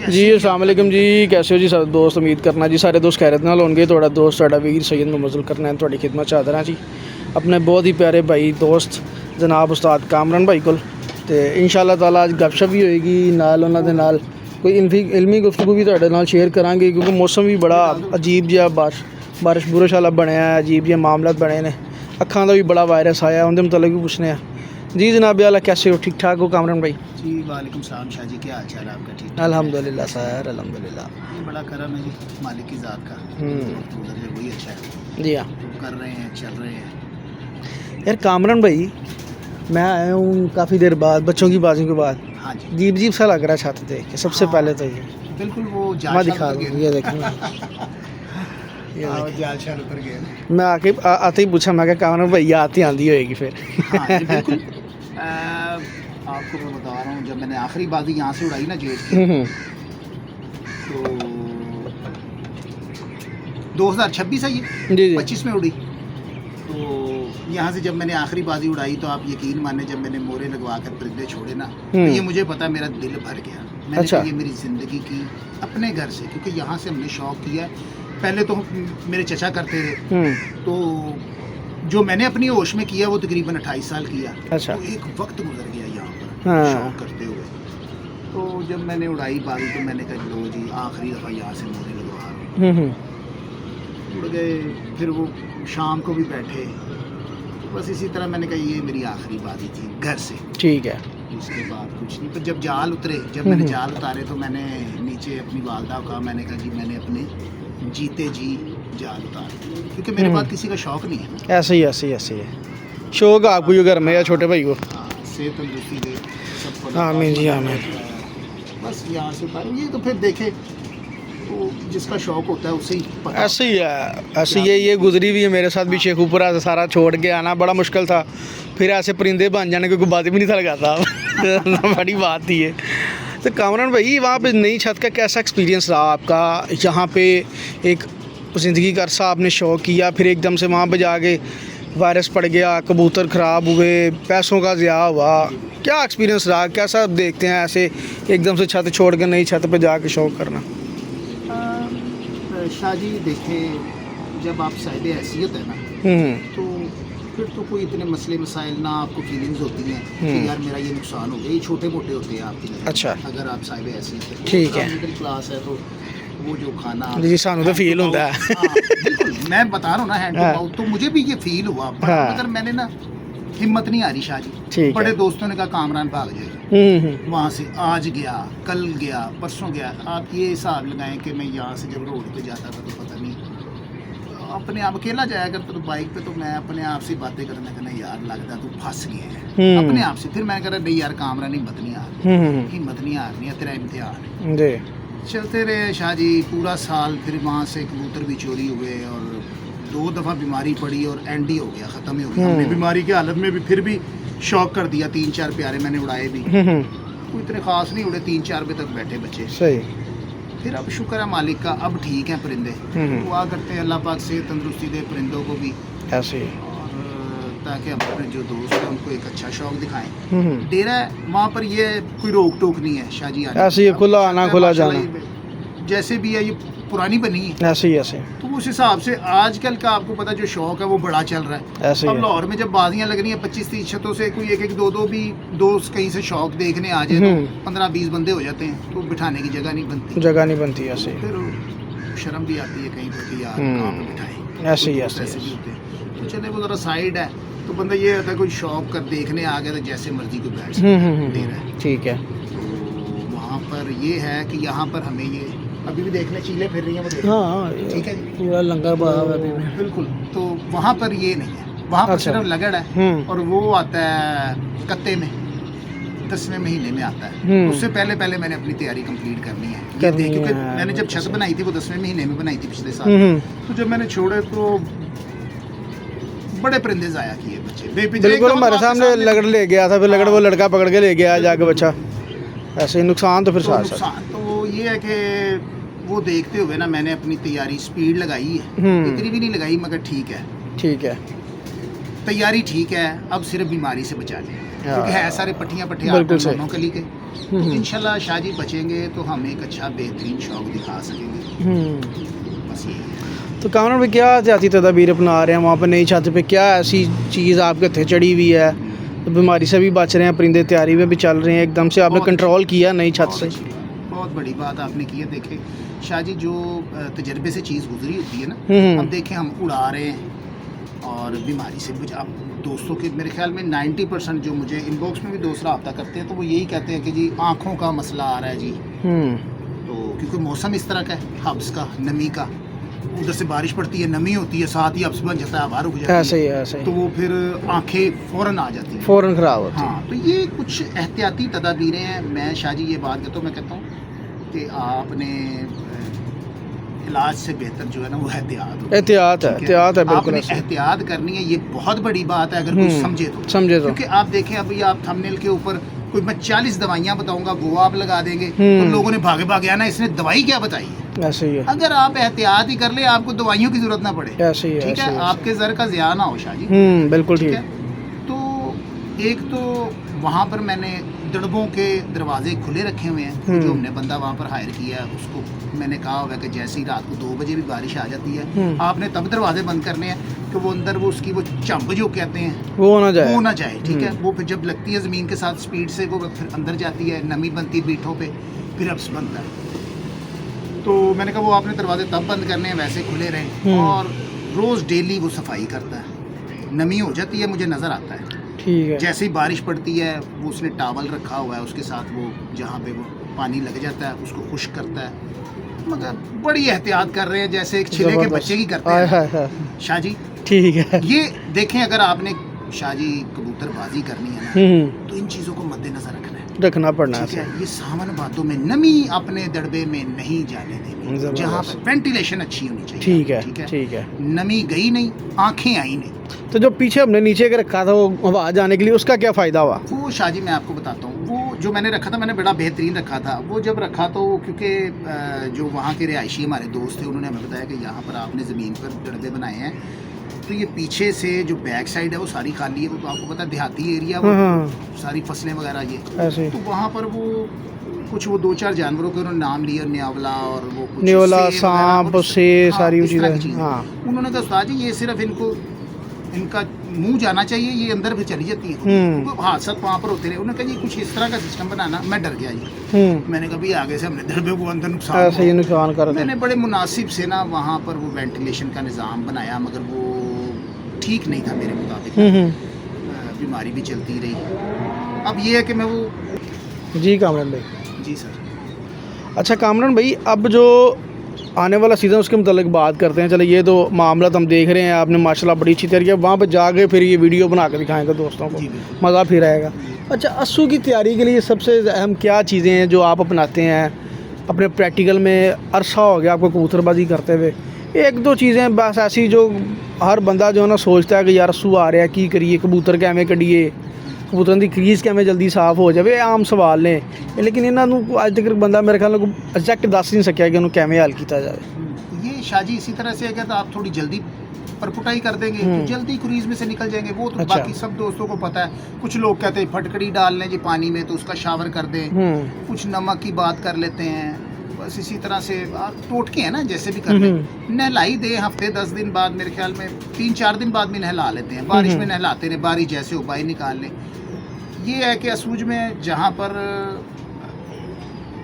जी अस्सलाम वालेकुम जी, कैसे हो जी सारे दोस्त? उम्मीद करना जी सारे दोस्त खैरियत नाल होणगे। थोड़ा दोस्त साडा वीर सैयद मुमज़ल करना है थोड़ी खिदमत च हाज़र हां जी, अपने बहुत ही प्यारे भाई दोस्त जनाब उस्ताद कामरान भाई कोल। ते इंशाअल्लाह ताला अज गपशप भी होएगी, नाल उन्हां दे नाल कोई इल्मी गुफ्तगू भी तुहाडे नाल शेयर करांगे, क्योंकि मौसम भी बड़ा अजीब जिहा बारिश बुरश वाला बनया है, अजीब जिहे मामलात बने ने, अखां दा भी बड़ा वायरस आया, उंदे मतलब भी पुछने आ। जी जनाब आला, कैसे हो? ठीक ठाक हो कामरान भाई? जी वालेकुम सलाम शाह जी, क्या हाल चाल है आपका? ठीक ठाक है? अल्हम्दुलिल्लाह सर, अल्हम्दुलिल्लाह। ये बड़ा करम है जी मालिक की ज़ात का, वक्त गुजर जाए वही अच्छा है। जी हाँ तो कर रहे हैं, चल रहे हैं। यार कामरान भाई, मैं आया हूँ काफ़ी देर बाद, बच्चों की बातों के बाद। हाँ जी, अजीब अजीब सा लग रहा है छत देख के। सबसे हाँ, पहले तो ये बिल्कुल वो मैं जाल दिखा शाल दूँ, ये देखें ये हाँ, देखें। जाल शाल उतर गए। मैं आके आते ही पूछा, मैं क्या कामरान भैया आती आंधी होएगी फिर। हाँ जी बिल्कुल। आपको मैं बता रहा हूँ, जब मैंने आखिरी बाजी यहाँ से उड़ाई ना जेट की, तो 2026 है ये, जी जी 25 में उड़ी। तो यहाँ से जब मैंने आखिरी बाजी उड़ाई, तो आप यकीन माने जब मैंने मोरे लगवा कर परिंदे छोड़े ना, तो ये मुझे पता, मेरा दिल भर गया। मैंने अच्छा। कहा ये मेरी ज़िंदगी की अपने घर से, क्योंकि यहाँ से हमने शौक़ किया। पहले तो मेरे चचा करते थे, तो जो मैंने अपनी होश में किया वो तकरीबन 28 साल किया। अच्छा। तो एक वक्त गुजर गया यहाँ पर हाँ। शौक़ करते हुए। तो जब मैंने उड़ाई बाजी, तो मैंने कहा लो जी आखिरी दफ़ा यहाँ से मोरे लगवा रहा हूँ। उड़ गए, फिर वो शाम को भी बैठे, तो बस इसी तरह मैंने कहा ये मेरी आखिरी बाजी थी घर से। ठीक है। इसके बाद कुछ नहीं। पर जब जाल उतरे, जब मैंने जाल उतारे, तो मैंने नीचे अपनी वालदा को कहा, मैंने कहा जी मैंने अपने जीते जी जाल उतारे, क्योंकि मेरे पास किसी का शौक़ नहीं है। ऐसे ही ऐसे ही ऐसे ही है शौक आपको जो घर में या छोटे भाई को। हाँ, सेहत तंदुरुस्ती दे सबको। आमीन जी आमीन। बस यहाँ से उतारे ये, तो फिर देखे तो जिसका शौक़ होता है उसे ही पता। ऐसे ही है, ऐसे ये गुजरी हुई है मेरे साथ भी। शेखुपुरा से सारा छोड़ के आना बड़ा मुश्किल था, फिर ऐसे परिंदे बन जाने की कोई बात भी नहीं था लगाता। बड़ी बात थी ये। तो कामरान भाई, वहाँ पे नई छत का कैसा एक्सपीरियंस रहा आपका? यहाँ पे एक ज़िंदगी का अरसा आपने शौक़ किया, फिर एकदम से वहाँ पे जाके वायरस पड़ गया, कबूतर ख़राब हुए, पैसों का ज़िया हुआ, क्या एक्सपीरियंस रहा? कैसा आप देखते हैं ऐसे एकदम से छत छोड़ कर नई छत पे जाके शौक़ करना? शाह जी देखे, जब आप साहिब हैसियत है ना, तो फिर तो कोई इतने मसले मसाइल ना आपको फीलिंग्स होती हैं कि यार मेरा ये नुकसान हो गया। ये छोटे मोटे होते हैं आपकी नज़र में। अच्छा। अगर आप साहिब हैसियत है, ठीक है। मिडिल क्लास है, तो वो जो खाना जी सानू तो फील होता है। हाँ, बिल्कुल मैं बता रहा हूँ ना, हैंड टू हाँ। माउथ, तो मुझे भी ये फील हुआ। हाँ। मगर मैंने ना हिम्मत नहीं आ रही शाह जी। ठीक बड़े है। दोस्तों ने कहा कामरान भाग जाए वहाँ से, आज गया, कल गया, परसों गया। आप ये हिसाब लगाएं कि मैं यहाँ से जब रोड पे जाता था, तो पता नहीं अपने आप अकेला जाया करता तो बाइक पे, तो मैं अपने आप से बातें करने का, नहीं यार लगता तू फंस गया है अपने आप से। फिर मैं कह रहा नहीं यार कामरान हिम्मत नहीं आ रही, हिम्मत नहीं आ रही है, तेरा इम्तिहान है। जी चलते रहे शाह जी पूरा साल। फिर वहाँ से कबूतर भी चोरी हुए, और 2 दफ़ा बीमारी पड़ी, और एंड ही हो गया, ख़त्म ही हो गया। हमने बीमारी की हालत में भी फिर भी शौक कर दिया। 3-4 प्यारे मैंने उड़ाए भी, कोई इतने ख़ास नहीं उड़े, 3-4 बजे तक बैठे बच्चे। सही। फिर अब शुक्र है मालिक का, अब ठीक है परिंदे। दुआ करते हैं अल्लाह पाक से तंदुरुस्ती दे परिंदों को भी, ऐसे ही। और ताकि हम अपने जो दोस्त हैं उनको एक अच्छा शौक दिखाएं। डेरा है वहाँ पर, ये कोई रोक टोक नहीं है शाह जी। ऐसे ही खुला आना खुला जाना, जैसे भी है, ये पुरानी बनी है, ऐसे ही ऐसे तो उस हिसाब से आजकल का आपको पता जो शौक है वो बड़ा चल रहा है। ऐसे ही अब है। लाहौर में जब बाजियां लग रही हैं 25-30 छतों से, कोई 1-1, 2-2 भी दोस्त कहीं से शौक देखने आ जाए, तो 15-20 बंदे हो जाते हैं, तो बिठाने की जगह नहीं बनती, जगह नहीं बनती। ऐसे ही फिर शर्म भी आती है कहीं पर कि यार कहाँ पे बिठाएं। ऐसे ही दोस्त ऐसे ऐसे ही। भी होते हैं, तो चले वो ज़रा साइड है, तो बंदा ये होता है कोई शौक कर देखने आ गया तो जैसे मर्जी को बैठ दे रहा है। ठीक है। तो वहाँ पर ये है कि यहाँ पर हमें ये अभी भी देखने चीलें फिर रही हैं, वो देख हाँ ठीक है जी, पूरा लंगर बहा हुआ अभी में। बिल्कुल। तो वहाँ पर ये नहीं है, वहाँ पर अच्छा। सिर्फ लगड़ है, और वो आता है कत्ते में, 10वें महीने में आता है। उससे पहले पहले मैंने अपनी तैयारी कंप्लीट करनी है ये देख, क्योंकि मैंने जब छत बनाई थी वो 10वें महीने में बनाई थी पिछले साल। तो जब मैंने छोड़े तो बड़े परिंदे ज़ाया किए बच्चे। बिल्कुल हमारे सामने लगड़ ले गया था, फिर लगड़ वो लड़का पकड़ के ले गया जाके बच्चा। ऐसे ही नुकसान तो फिर साथ साथ। नुकसान तो ये है कि वो देखते हुए ना मैंने अपनी तैयारी स्पीड लगाई है, इतनी भी नहीं लगाई, मगर ठीक है, ठीक है। तैयारी ठीक है। अब सिर्फ बीमारी से बचा लें, क्योंकि है सारे पट्टियाँ बिल्कुल सही। दोनों कली के, तो इंशाल्लाह शाहजी बचेंगे तो हम एक अच्छा बेहतरीन शौक दिखा सकेंगे, बस यही है। तो कामरान भाई क्या एहतियाती तदाबीर अपना रहे हैं वहाँ पर नई छत पे, क्या ऐसी चीज़ आपके हथे चढ़ी हुई है, तो बीमारी से भी बच रहे हैं, परिंदे तैयारी में भी चल रहे हैं, एकदम से आपने कंट्रोल किया नई छत से? बहुत बड़ी बात आपने की है। देखे शाहजी, जो तजर्बे से चीज़ गुजरी होती है ना, अब देखें हम उड़ा रहे हैं और बीमारी से कुछ आप दोस्तों के मेरे ख्याल में 90% जो मुझे इनबॉक्स में भी दोस्त रब्ता करते हैं तो वो यही कहते हैं कि जी आँखों का मसला आ रहा है जी। तो क्योंकि मौसम इस तरह का है, हब्स का, नमी का, उधर से बारिश पड़ती है, नमी होती है, साथ ही हब्स बन जाता है, हवा रुक जाती है, ऐसे ही ऐसे तो वो फिर आंखें फ़ौरन आ जाती हैं, फ़ौरन ख़राब होती है। हाँ, तो ये कुछ एहतियाती तदाबीरें हैं। मैं शाहजी ये बात कहता हूँ, मैं कहता हूँ कि आपने इलाज से बेहतर जो है ना वो एहतियात है, एहतियात है, बिल्कुल आपने एहतियात करनी है। ये बहुत बड़ी बात है अगर कोई समझे तो, क्योंकि आप देखें अभी आप थंबनेल के ऊपर कोई मैं 40 दवाइयाँ बताऊंगा, वो आप लगा देंगे तो लोगों ने भागे भागे आना, इसने दवाई क्या बताई है। ऐसे ही है, अगर आप एहतियात ही कर ले आपको दवाइयों की जरूरत ना पड़े, ऐसे ही है, ठीक है, आपके ज़र का ज़िया ना हो शाहजी, बिल्कुल ठीक है। तो एक तो वहाँ पर मैंने दड़बों के दरवाजे खुले रखे हुए हैं, जो हमने बंदा वहाँ पर हायर किया है उसको मैंने कहा हुआ है कि जैसे ही रात को 2 बजे भी बारिश आ जाती है आपने तब दरवाजे बंद करने हैं कि वो अंदर वो उसकी वो चंब जो कहते हैं वो ना जाए, ठीक है। वो फिर जब लगती है ज़मीन के साथ स्पीड से वो फिर अंदर जाती है, नमी बनती है बीठों पे, फिर अब्स बनता है। तो मैंने कहा वो आपने दरवाजे तब बंद करने हैं, वैसे खुले रहें, और रोज़ डेली वो सफाई करता है। नमी हो जाती है, मुझे नज़र आता है, ठीक है। जैसे ही बारिश पड़ती है वो उसने टावल रखा हुआ है, उसके साथ वो जहाँ पे वो पानी लग जाता है उसको खुश्क करता है। मगर बड़ी एहतियात कर रहे हैं जैसे एक छिले के बच्चे की करते हैं शाहजी, ठीक है। ये देखें अगर आपने शाहजी कबूतरबाजी करनी है ना तो इन चीज़ों को मद्देनजर रखना पड़ना है। ये सावन बातों में नमी अपने दड़बे में नहीं जाने देनी, जहाँ पे वेंटिलेशन अच्छी होनी चाहिए, ठीक है। नमी गई नहीं, आंखें आई नहीं। तो जो पीछे हमने नीचे के रखा था वो हवा जाने के लिए, उसका क्या फ़ायदा हुआ? वो शाहजी मैं आपको बताता हूँ, वो जो मैंने रखा था मैंने बड़ा बेहतरीन रखा था। वो जब रखा तो क्योंकि जो वहाँ के रिहायशी हमारे दोस्त थे उन्होंने हमें बताया कि यहाँ पर आपने ज़मीन पर दड़बे बनाए हैं, तो ये पीछे से जो बैक साइड है वो सारी खाली है, वो तो आपको पता है देहाती एरिया, वो सारी फसलें वगैरह ये ऐसे। तो वहाँ पर वो कुछ वो 2-4 जानवरों के उन्होंने नाम लिए, न्यावला और वो कुछ न्यावला, सांप से सारी चीज़ें। उन्होंने कहा उस्ताद जी ये सिर्फ इनका मुंह जाना चाहिए, ये अंदर भी चली जाती है, हादसा वहाँ पर होते रहे। उन्होंने कहा जी कुछ इस तरह का सिस्टम बनाना। मैं डर गया जी, मैंने कहा भाई आगे से हमने दड़बे को अंदर नुकसान कर। मैंने बड़े मुनासिब से ना वहाँ पर वो वेंटिलेशन का निज़ाम बनाया, मगर वो ठीक नहीं था मेरे मुताबिक, बीमारी भी चलती रही। अब ये है कि मैं वो जी कामरान भाई जी सर। अच्छा कामरान भाई, अब जो आने वाला सीज़न उसके मतलब बात करते हैं। चलो ये तो मामला तो हम देख रहे हैं, आपने माशाल्लाह बड़ी अच्छी तैयारी है, वहाँ पर जाके फिर ये वीडियो बना कर दिखाएंगे दोस्तों को, मज़ा फिर आएगा। अच्छा, अस्सू की तैयारी के लिए सबसे अहम क्या चीज़ें हैं जो आप अपनाते हैं अपने प्रैक्टिकल में? अरसा हो गया आपको कबूतरबाजी करते हुए, 1-2 चीज़ें बस ऐसी जो हर बंदा जो है ना सोचता है कि यार अस्सू आ रहा है की करिए, कबूतर कैमें कढ़िए, कबूतर की क्रीज कैमें जल्दी साफ हो जाए, आम सवाल ने, लेकिन इन्होंने अज तक बंदा मेरे ख्याल एग्जैक्ट दस नहीं सकिया कि उन्होंने कैमें हल किया जाए। ये शाहजी इसी तरह से है कि आप थोड़ी जल्दी परपुटाई कर देंगे तो जल्दी क्रीज में से निकल जाएंगे। वो तो बाकी सब दोस्तों को पता है। कुछ लोग कहते हैं फटकड़ी डाल लें जी पानी में तो उसका शावर कर दें, कुछ नमक की बात कर लेते हैं, बस इसी तरह से टोटके हैं ना, जैसे भी कर लें। नहलाई दे हफ्ते 10 दिन बाद, मेरे ख्याल में 3-4 दिन बाद भी नहला लेते हैं, बारिश में नहलाते रहे, बारिश जैसे हो बाई निकाल लें। ये है कि असूज में जहाँ पर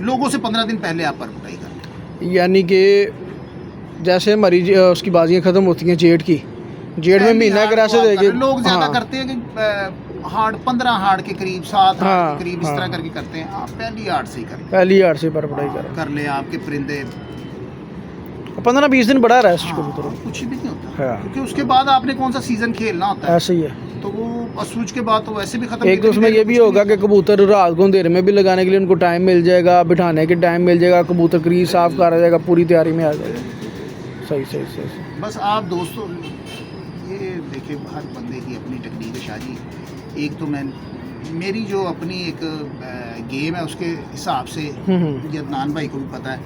लोगों से 15 दिन पहले आप परपुटाई करें, यानी कि जैसे हमारी उसकी बाजियाँ ख़त्म होती हैं जेठ में महीना एक ऐसे देंगे लोग ज़्यादा करते हैं कि हार्ड 15 हार्ड के करीब 7 हार्ड के करीब इस तरह करके करते हैं। आप पहली हार्ड से ही करें, पहली हार्ड से परपुटाई कर ले, आपके परिंदे 15-20 दिन बड़ा रहा है कबूतर, कुछ भी नहीं होता, क्योंकि उसके बाद आपने कौन सा सीज़न खेलना होता है, ऐसे ही है। तो वो असूज के बाद तो वैसे भी खत्म। एक तो उसमें ये भी होगा कि कबूतर रात को अंधेरे में भी लगाने के लिए उनको टाइम मिल जाएगा, बिठाने के टाइम मिल जाएगा, कबूतर क्रीज साफ करा जाएगा, पूरी तैयारी में आ जाएगा। सही। बस आप दोस्तों ये देखिए हर बंदे की अपनी टेक्निक है शाहजी। एक तो मेरी जो अपनी एक गेम है उसके हिसाब से, जदनान भाई को भी पता है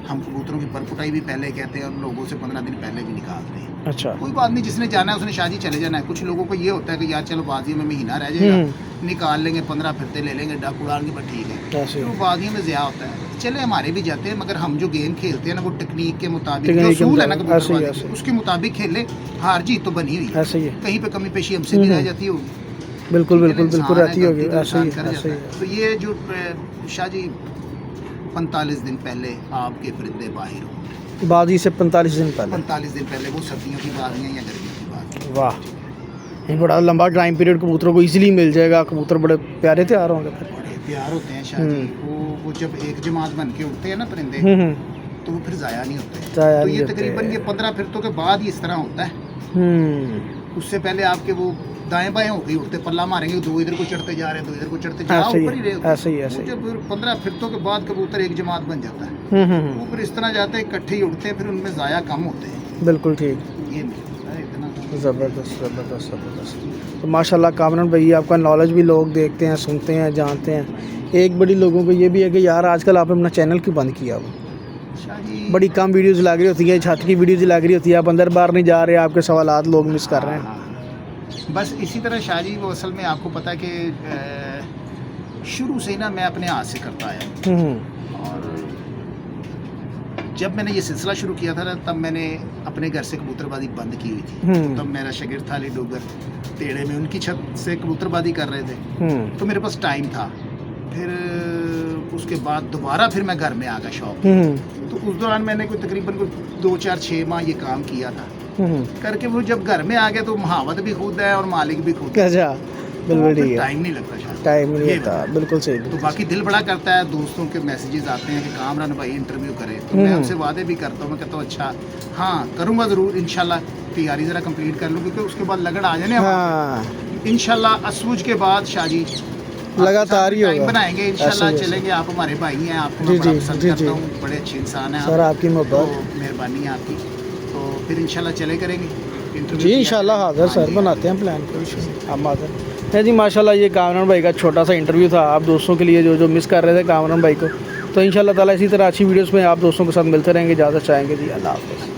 हम कबूतरों की परकुटाई भी पहले कहते हैं और लोगों से 15 दिन पहले भी निकालते हैं। अच्छा। कोई बात नहीं, जिसने जाना है उसने शादी चले जाना है। कुछ लोगों को ये होता है कि यार चलो बाजियों में महीना रह जाएगा, निकाल लेंगे, 15 फिरते ले लेंगे, डाक उड़ाएंगे, बस ठीक है। ऐसे तो बाजियों में ज़्यादा होता है। चले हमारे भी जाते हैं, मगर हम जो गेम खेलते हैं ना वो टेक्निक के मुताबिक, जो टेक्निक के असूल है ना मुताबिक, ऐसे ही, कबूतरबाजी के, उसके मुताबिक खेले। हार जीत तो बनी हुई है, ऐसे ही है। कहीं पे कमी पेशी हमसे भी रह जाती होगी। बिल्कुल बिल्कुल इंसान बिल्कुल है, रहती होगी। गलती तो ऐसे ही इंसान कर ऐसे ही जाता है। तो ये जो शाह जी 45 दिन पहले आपके परिंदे बाहर हो, बाजी से 45 दिन पहले। 45 दिन पहले, वो सर्दियों की बात नहीं है या गर्मियों की बात। वाह, ये बड़ा लंबा टाइम पीरियड कबूतरों को इजीली मिल जाएगा। कबूतर बड़े प्यारे तैयार होंगे फिर। बड़े प्यार होते हैं शाह जी। वो जब एक जमात बन के उठते हैं ना परिंदे, तो वो फिर ज़ाया नहीं होते। ज़ाया तो नहीं ये होते। तकरीबन ये 15 फिरतों के बाद ही इस तरह होता है। उससे पहले आपके वो दाएं बाएं हो गई उठते, पल्ला मारेंगे, दो इधर को चढ़ते जा रहे हैं, दो इधर को चढ़ते जा ऐसे ही ऊपर ही रहे है, होते हैं। ऐसे ही ऐसे वो ही। जब 15 फिरतों के बाद कबूतर एक जमात बन जाता है, वो फिर इस तरह जाते हैं, इकट्ठे ही उड़ते हैं, फिर उनमें ज़ाया कम होते हैं। बिल्कुल ठीक। ये नहीं होता है इतना। ज़बरदस्त ज़बरदस्त ज़बरदस्त। तो माशाल्लाह कामरान भाई, आपका नॉलेज भी लोग देखते हैं, सुनते हैं, जानते हैं। एक बड़ी लोगों को ये भी है कि यार आजकल आपने अपना चैनल क्यों बंद किया? वो शाह जी बड़ी कम वीडियोज़ लग रही होती हैं, छत की वीडियोज़ लग रही होती है, आप अंदर बाहर नहीं जा रहे, आपके सवालात लोग मिस कर रहे हैं। हाँ, बस इसी तरह शाह जी, वो असल में आपको पता है कि शुरू से ही ना मैं अपने हाथ से करता आया हूँ। और जब मैंने ये सिलसिला शुरू किया था ना, तब मैंने अपने घर से कबूतरबाजी बंद की हुई थी। तब मेरा शागिर्द था अली डोगर, टेढ़े में उनकी छत से कबूतरबाजी कर रहे थे, तो मेरे पास टाइम था। फिर उसके बाद दोबारा फिर मैं घर में आ गया शौक। तो उस दौरान मैंने कोई तकरीबन 2, 4, 6 माह ये काम किया था। करके वो जब घर में आ गया तो महावत भी खुद है और मालिक भी खुद है। अच्छा, बिल्कुल ठीक है। टाइम नहीं लगता शायद, टाइम नहीं होता, बिल्कुल सही। तो बाकी दिल बड़ा करता है, दोस्तों के मैसेजेस आते हैं कि कामरान भाई इंटरव्यू करें, तो मैं उनसे वादे भी करता हूँ। मैं कहता हूँ अच्छा हाँ करूँगा ज़रूर, इंशाल्लाह तैयारी ज़रा कंप्लीट कर लूँ, क्योंकि उसके बाद लगन आ जाने। हाँ, इंशाल्लाह असूज के बाद शाह जी लगातार ही टाइम होगा, बनाएंगे इंशाल्लाह, ऐसे ही चलेंगे। आप हमारे भाई हैं, आपको जी, मैं बड़ा जी, पसंद जी, करता जी। हूँ, बड़े अच्छे इंसान हैं सर आप। आपकी तो मोहब्बत। मेहरबानी है आपकी। तो फिर इंशाल्लाह चले करेंगे इंटरव्यू जी इंशाल्लाह हाज़िर सर, बनाते हैं प्लान, कोई इशू नहीं, हम हाज़िर है जी। माशाल्लाह ये कामरान भाई का छोटा सा इंटरव्यू था, आप दोस्तों के लिए जो मिस कर रहे थे कामरान भाई को। तो इंशाल्लाह ताला इसी तरह अच्छी वीडियोस में आप दोस्तों के साथ मिलते रहेंगे। इजाज़त चाहेंगे जी, अल्लाह हाफ़िज़।